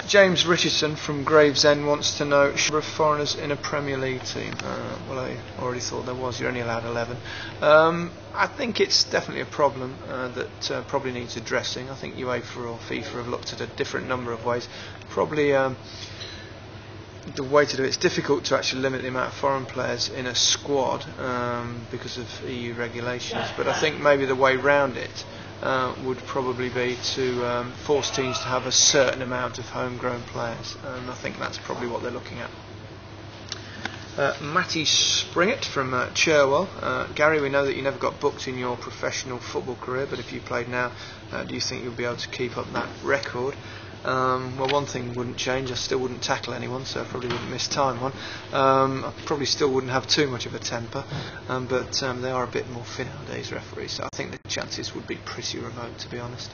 James Richardson from Gravesend wants to know, should there be foreigners in a Premier League team? Well, I already thought there was. You're only allowed 11. I think it's definitely a problem that probably needs addressing. I think UEFA or FIFA have looked at a different number of ways. Probably the way to do it's difficult to actually limit the amount of foreign players in a squad because of EU regulations, but I think maybe the way round it would probably be to force teams to have a certain amount of homegrown players, and I think that's probably what they're looking at. Matty Springett from Cherwell. Gary, we know that you never got booked in your professional football career, but if you played now, do you think you'll be able to keep up that record? Well, one thing wouldn't change. I still wouldn't tackle anyone, so I probably wouldn't miss time one. I probably still wouldn't have too much of a temper, but they are a bit more fit nowadays, referees, so I think the chances would be pretty remote, to be honest.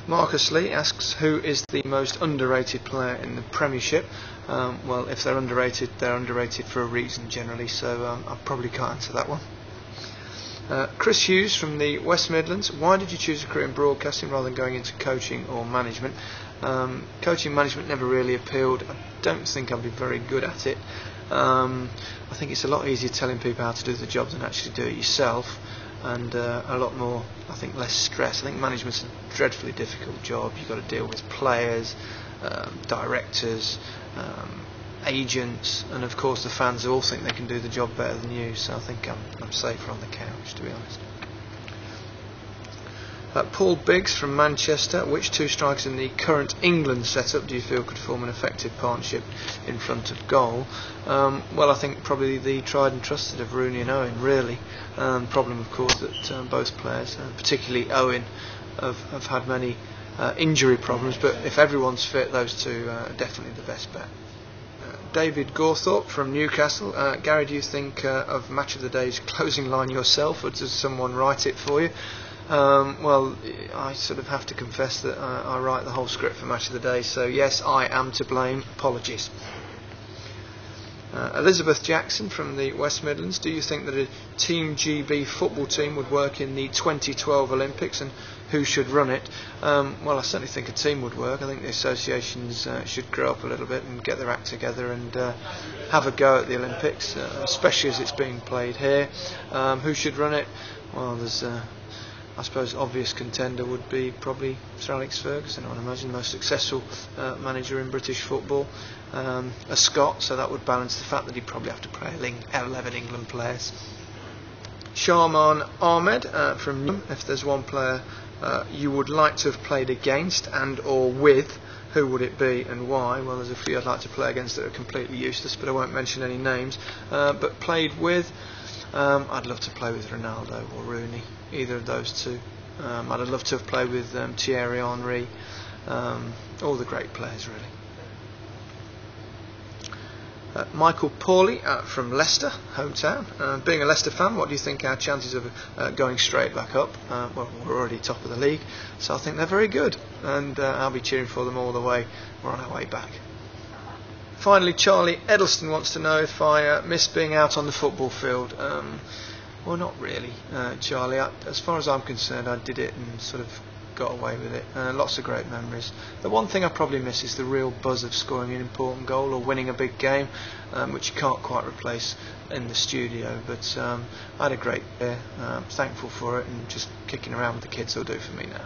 Marcus Lee asks, who is the most underrated player in the Premiership? Well, if they're underrated for a reason generally, so I probably can't answer that one. Chris Hughes from the West Midlands, why did you choose a career in broadcasting rather than going into coaching or management? Coaching management never really appealed. I don't think I'd be very good at it. I think it's a lot easier telling people how to do the job than actually do it yourself, and a lot more, I think, less stress. I think management's a dreadfully difficult job. You've got to deal with players, directors, agents, and of course the fans who all think they can do the job better than you, so I think I'm safer on the couch, to be honest. Paul Biggs from Manchester, which two strikers in the current England setup do you feel could form an effective partnership in front of goal? Well, I think probably the tried and trusted of Rooney and Owen, really. Problem, of course, that both players, particularly Owen, have had many injury problems, but if everyone's fit, those two are definitely the best bet. David Gawthorpe from Newcastle. Gary, do you think of Match of the Day's closing line yourself, or does someone write it for you? Well, I sort of have to confess that I write the whole script for Match of the Day, so yes, I am to blame. Apologies. Elizabeth Jackson from the West Midlands, do you think that a Team GB football team would work in the 2012 Olympics, and who should run it? Well, I certainly think a team would work. I think the associations should grow up a little bit and get their act together and have a go at the Olympics, especially as it's being played here. Who should run it? Well, there's I suppose obvious contender would be probably Sir Alex Ferguson, I would imagine, the most successful manager in British football. A Scot, so that would balance the fact that he'd probably have to play 11 England players. Sharman Ahmed from Newham, if there's one player you would like to have played against and or with, who would it be and why? Well, there's a few I'd like to play against that are completely useless, but I won't mention any names. But played with, I'd love to play with Ronaldo or Rooney, either of those two. I'd love to have played with Thierry Henry, all the great players really. Michael Pawley from Leicester, hometown. Being a Leicester fan, what do you think our chances of going straight back up? Well, we're already top of the league, so I think they're very good, and I'll be cheering for them all the way. We're on our way back. Finally, Charlie Edelston wants to know if I miss being out on the football field. Well, not really, Charlie. As far as I'm concerned, I did it and sort of got away with it. Lots of great memories. The one thing I probably miss is the real buzz of scoring an important goal or winning a big game, which you can't quite replace in the studio. But I had a great year, thankful for it, and just kicking around with the kids will do for me now.